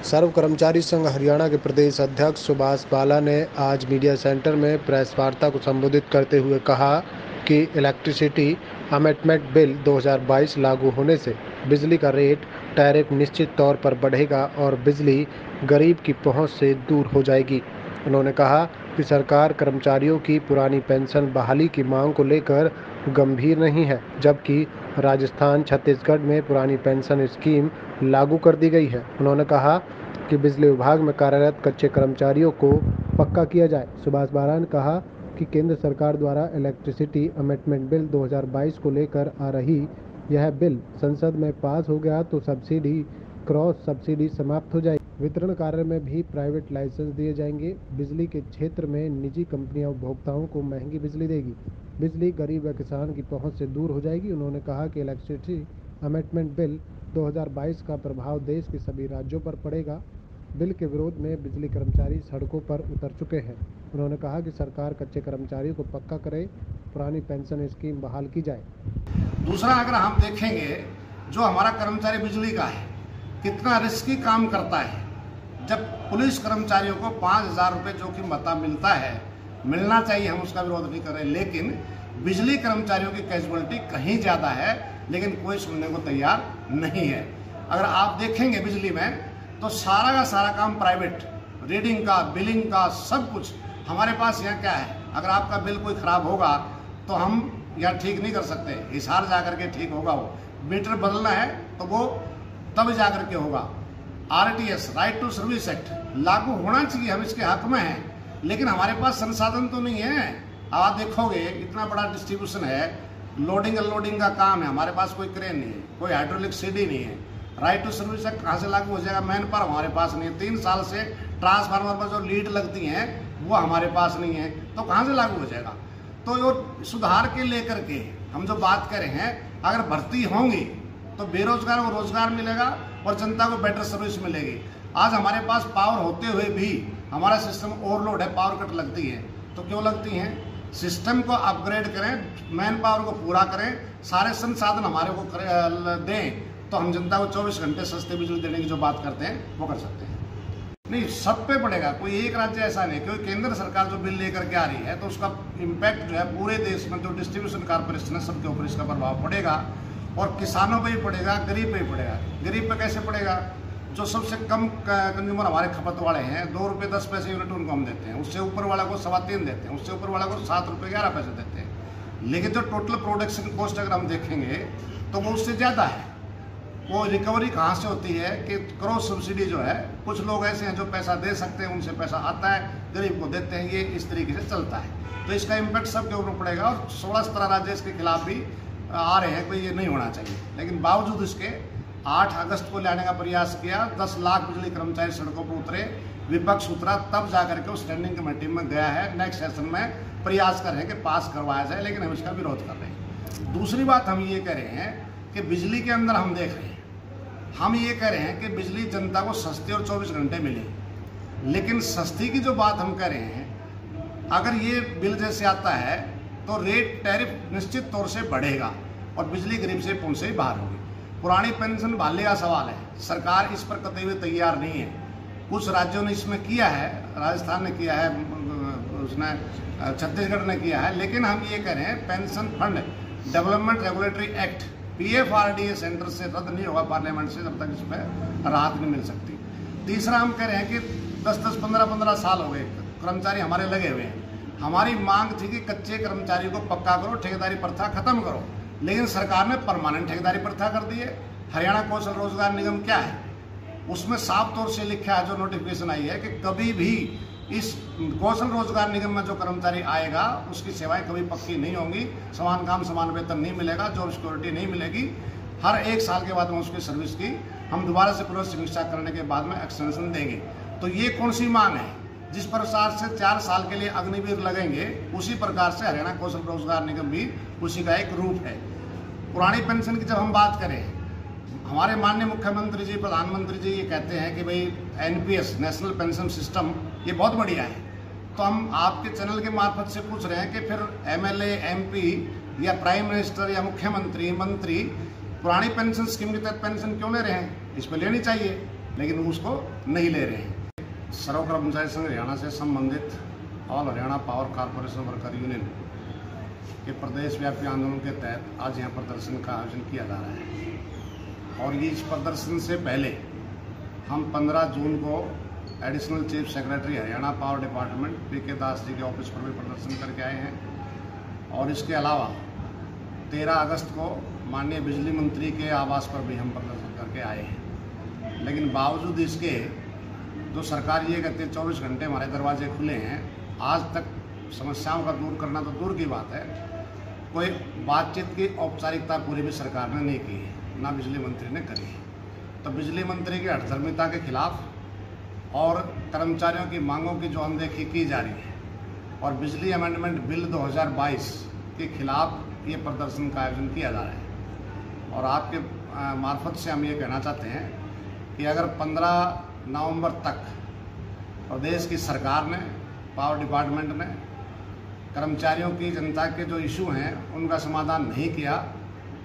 सर्व कर्मचारी संघ हरियाणा के प्रदेश अध्यक्ष सुभाष बाला ने आज मीडिया सेंटर में प्रेस वार्ता को संबोधित करते हुए कहा कि इलेक्ट्रिसिटी अमेंडमेंट बिल 2022 लागू होने से बिजली का रेट टैरिफ निश्चित तौर पर बढ़ेगा और बिजली गरीब की पहुंच से दूर हो जाएगी। उन्होंने कहा कि सरकार कर्मचारियों की पुरानी पेंशन बहाली की मांग को लेकर गंभीर नहीं है, जबकि राजस्थान, छत्तीसगढ़ में पुरानी पेंशन स्कीम लागू कर दी गई है। उन्होंने कहा कि बिजली विभाग में कार्यरत कच्चे कर्मचारियों को पक्का किया जाए। सुभाष बाला ने कहा कि केंद्र सरकार द्वारा इलेक्ट्रिसिटी अमेंडमेंट बिल 2022 को लेकर आ रही यह बिल संसद में पास हो गया तो सब्सिडी, क्रॉस सब्सिडी समाप्त हो जाएगी। वितरण कार्य में भी प्राइवेट लाइसेंस दिए जाएंगे। बिजली के क्षेत्र में निजी कंपनियां उपभोक्ताओं को महंगी बिजली देगी। बिजली गरीब व किसान की पहुंच से दूर हो जाएगी। उन्होंने कहा कि इलेक्ट्रिसिटी अमेंडमेंट बिल 2022 का प्रभाव देश के सभी राज्यों पर पड़ेगा। बिल के विरोध में बिजली कर्मचारी सड़कों पर उतर चुके हैं। उन्होंने कहा कि सरकार कच्चे कर्मचारियों को पक्का करे, पुरानी पेंशन स्कीम बहाल की जाए। दूसरा, अगर हम देखेंगे जो हमारा कर्मचारी बिजली का है कितना रिस्की काम करता है। जब पुलिस कर्मचारियों को 5,000 रुपये जो कि भत्ता मिलता है, मिलना चाहिए, हम उसका विरोध नहीं कर रहे, लेकिन बिजली कर्मचारियों की कैजुअलिटी कहीं ज़्यादा है, लेकिन कोई सुनने को तैयार नहीं है। अगर आप देखेंगे बिजली में तो सारा का सारा काम प्राइवेट, रीडिंग का, बिलिंग का, सब कुछ हमारे पास यहाँ क्या है। अगर आपका बिल कोई ख़राब होगा तो हम यहाँ ठीक नहीं कर सकते, हिसार जा करके ठीक होगा। वो मीटर बदलना है तो वो तब जा करके होगा। RTS, right to service act लागू होना चाहिए, हम इसके हक में हैं, लेकिन हमारे पास संसाधन तो नहीं है। आप देखोगे इतना बड़ा डिस्ट्रीब्यूशन है, लोडिंग अनलोडिंग का काम है, हमारे पास कोई क्रेन नहीं है, कोई हाइड्रोलिक सीडी नहीं है। राइट टू सर्विस एक्ट कहाँ से लागू हो जाएगा? मैन पावर हमारे पास नहीं है। 3 साल से ट्रांसफार्मर पर जो लीड लगती हैं वो हमारे पास नहीं है, तो कहाँ से लागू हो जाएगा? तो ये सुधार के लेकर के हम जो बात कर रहे हैं, अगर भर्ती होंगी तो बेरोजगार को रोजगार मिलेगा और जनता को बेटर सर्विस मिलेगी। आज हमारे पास पावर होते हुए भी हमारा सिस्टम ओवरलोड है, पावर कट लगती है। तो क्यों लगती हैं? सिस्टम को अपग्रेड करें, मैन पावर को पूरा करें, सारे संसाधन हमारे को दें, तो हम जनता को 24 घंटे सस्ते बिजली देने की जो बात करते हैं वो कर सकते हैं। नहीं, सब पे पड़ेगा, कोई एक राज्य ऐसा नहीं, क्योंकि केंद्र सरकार जो बिल लेकर के आ रही है तो उसका इम्पैक्ट जो है पूरे देश में, जो डिस्ट्रीब्यूशन कॉर्पोरेशन है सबके ऊपर इसका प्रभाव पड़ेगा, और किसानों पे ही पड़ेगा, गरीब पे ही पड़ेगा। गरीब पे कैसे पड़ेगा? जो सबसे कम कंज्यूमर हमारे खपत वाले हैं, 2 रुपये 10 पैसे यूनिट उनको हम देते हैं, उससे ऊपर वाला को 3.25 देते हैं, उससे ऊपर वाला को 7 रुपये 11 पैसे देते हैं। लेकिन जो टोटल प्रोडक्शन कॉस्ट अगर हम देखेंगे तो वो उससे ज़्यादा है। वो रिकवरी कहाँ से होती है कि क्रॉस सब्सिडी जो है, कुछ लोग ऐसे हैं जो पैसा दे सकते हैं, उनसे पैसा आता है, गरीब को देते हैं, ये इस तरीके से चलता है। तो इसका इम्पैक्ट सबके ऊपर पड़ेगा, और 16-17 राज्य इसके खिलाफ भी आ रहे हैं, कोई ये नहीं होना चाहिए। लेकिन बावजूद इसके 8 अगस्त को लाने का प्रयास किया, 10 लाख बिजली कर्मचारी सड़कों पर उतरे, विपक्ष उतरा, तब जाकर के उस स्टैंडिंग कमेटी में गया है। नेक्स्ट सेशन में प्रयास कर रहे हैं कि पास करवाया जाए, लेकिन हम इसका विरोध कर रहे हैं। दूसरी बात हम ये कह रहे हैं कि बिजली के अंदर हम देख रहे हैं, हम ये कह रहे हैं कि बिजली जनता को सस्ती और 24 घंटे मिले, लेकिन सस्ती की जो बात हम कह रहे हैं, अगर ये बिल जैसे आता है तो रेट टैरिफ निश्चित तौर से बढ़ेगा और बिजली गरीब से पहुंच से बाहर होगी। पुरानी पेंशन बहाली का सवाल है, सरकार इस पर कतई भी तैयार नहीं है। कुछ राज्यों ने इसमें किया है, राजस्थान ने किया है, उसने छत्तीसगढ़ ने किया है, लेकिन हम ये कह रहे हैं pension fund development regulatory act PFRDA centre से रद्द नहीं होगा पार्लियामेंट से, जब तक इसमें राहत नहीं मिल सकती। तीसरा, हम कह रहे हैं कि 10-10, 15-15 साल हो गए कर्मचारी हमारे लगे हुए हैं। हमारी मांग थी कि कच्चे कर्मचारी को पक्का करो, ठेकेदारी प्रथा खत्म करो, लेकिन सरकार ने परमानेंट ठेकेदारी प्रथा कर दी है। हरियाणा कौशल रोजगार निगम क्या है, उसमें साफ तौर से लिखा है, जो नोटिफिकेशन आई है, कि कभी भी इस कौशल रोजगार निगम में जो कर्मचारी आएगा उसकी सेवाएं कभी पक्की नहीं होंगी, समान काम समान वेतन नहीं मिलेगा, जॉब सिक्योरिटी नहीं मिलेगी। हर 1 साल के बाद में उसकी सर्विस की हम दोबारा से पुनर्समीक्षा करने के बाद में एक्सटेंशन देंगे। तो ये कौन सी मांग है? जिस प्रकार से 4 साल के लिए अग्निवीर लगेंगे, उसी प्रकार से हरियाणा कौशल रोजगार निगम भी उसी का एक रूप है। पुरानी पेंशन की जब हम बात करें, हमारे माननीय मुख्यमंत्री जी, प्रधानमंत्री जी ये कहते हैं कि भाई NPS, नेशनल पेंशन सिस्टम, ये बहुत बढ़िया है। तो हम आपके चैनल के मार्फत से पूछ रहे हैं कि फिर MLA, MP या प्राइम मिनिस्टर या मुख्यमंत्री, मंत्री पुरानी पेंशन स्कीम के तहत पेंशन क्यों ले रहे हैं? इस पर लेनी चाहिए। लेकिन उसको नहीं ले रहे हैं। सर्व कर्मचारी संघ हरियाणा से संबंधित all Haryana power corporation worker union के प्रदेश व्यापी आंदोलन के तहत आज यहाँ प्रदर्शन का आयोजन किया जा रहा है। और ये इस प्रदर्शन से पहले हम 15 जून को additional chief secretary Haryana power department P K. Das ji के ऑफिस पर भी प्रदर्शन करके आए हैं। और इसके अलावा 13 अगस्त को माननीय बिजली मंत्री के आवास पर भी हम प्रदर्शन करके आए हैं। लेकिन बावजूद इसके जो सरकार ये कहती है 24 घंटे हमारे दरवाजे खुले हैं, आज तक समस्याओं का दूर करना तो दूर की बात है, कोई बातचीत की औपचारिकता पूरी भी सरकार ने नहीं की है, ना बिजली मंत्री ने करी है। तो बिजली मंत्री की हठधर्मिता के खिलाफ और कर्मचारियों की मांगों की जो अनदेखी की जा रही है और बिजली अमेंडमेंट बिल 2022 के खिलाफ ये प्रदर्शन का आयोजन किया जा रहा है। और आपके मार्फत से हम ये कहना चाहते हैं कि अगर 15 नवंबर तक प्रदेश की सरकार ने, पावर डिपार्टमेंट ने कर्मचारियों की, जनता के जो इशू हैं उनका समाधान नहीं किया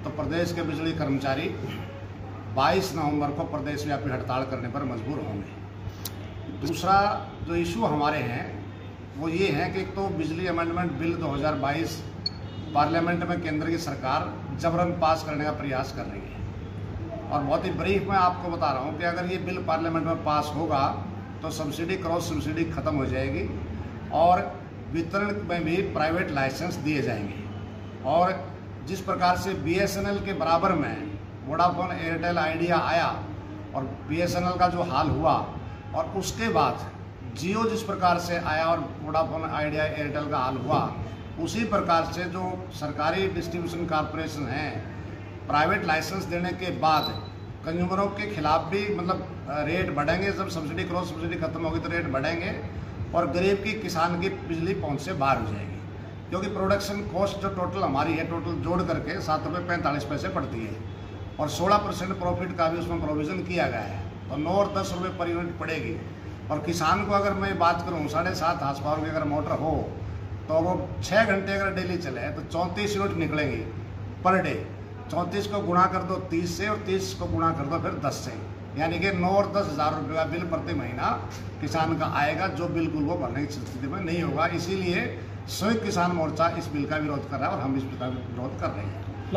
तो प्रदेश के बिजली कर्मचारी 22 नवंबर को प्रदेश व्यापी हड़ताल करने पर मजबूर होंगे। दूसरा जो इशू हमारे हैं वो ये है कि एक तो बिजली अमेंडमेंट बिल 2022 पार्लियामेंट में केंद्र की सरकार जबरन पास करने का प्रयास कर रही है। और बहुत ही ब्रीफ में आपको बता रहा हूँ कि अगर ये बिल पार्लियामेंट में पास होगा तो सब्सिडी, क्रॉस सब्सिडी खत्म हो जाएगी और वितरण में भी प्राइवेट लाइसेंस दिए जाएंगे। और जिस प्रकार से BSNL के बराबर में वोडाफोन, एयरटेल, आइडिया आया और BSNL का जो हाल हुआ, और उसके बाद जियो जिस प्रकार से आया और वोडाफोन, आइडिया, एयरटेल का हाल हुआ, उसी प्रकार से जो सरकारी डिस्ट्रीब्यूशन कॉरपोरेशन हैं प्राइवेट लाइसेंस देने के बाद कंज्यूमरों के खिलाफ भी मतलब रेट बढ़ेंगे। जब सब्सिडी, क्रॉस सब्सिडी खत्म होगी तो रेट बढ़ेंगे और गरीब की, किसान की बिजली पहुंच से बाहर हो जाएगी। क्योंकि प्रोडक्शन कॉस्ट जो टोटल हमारी है, टोटल जोड़ करके 7 रुपये 45 पड़ती है और 16% प्रॉफिट का भी उसमें प्रोविज़न किया गया है, तो 9 और 10 रुपये पर यूनिट पड़ेगी। और किसान को अगर मैं बात करूँ 7.5 हार्स पावर की अगर मोटर हो तो वो 6 घंटे अगर डेली चले तो 34 यूनिट निकलेंगी पर डे। 34 को गुणा कर दो 30 से और 30 को गुणा कर दो फिर 10 से, यानी कि 9 और 10 हज़ार रुपये का बिल प्रति महीना किसान का आएगा, जो बिल्कुल वो भरने की स्थिति में नहीं होगा। इसीलिए संयुक्त किसान मोर्चा इस बिल का विरोध कर रहा है और हम इस बिल का विरोध कर रहे हैं।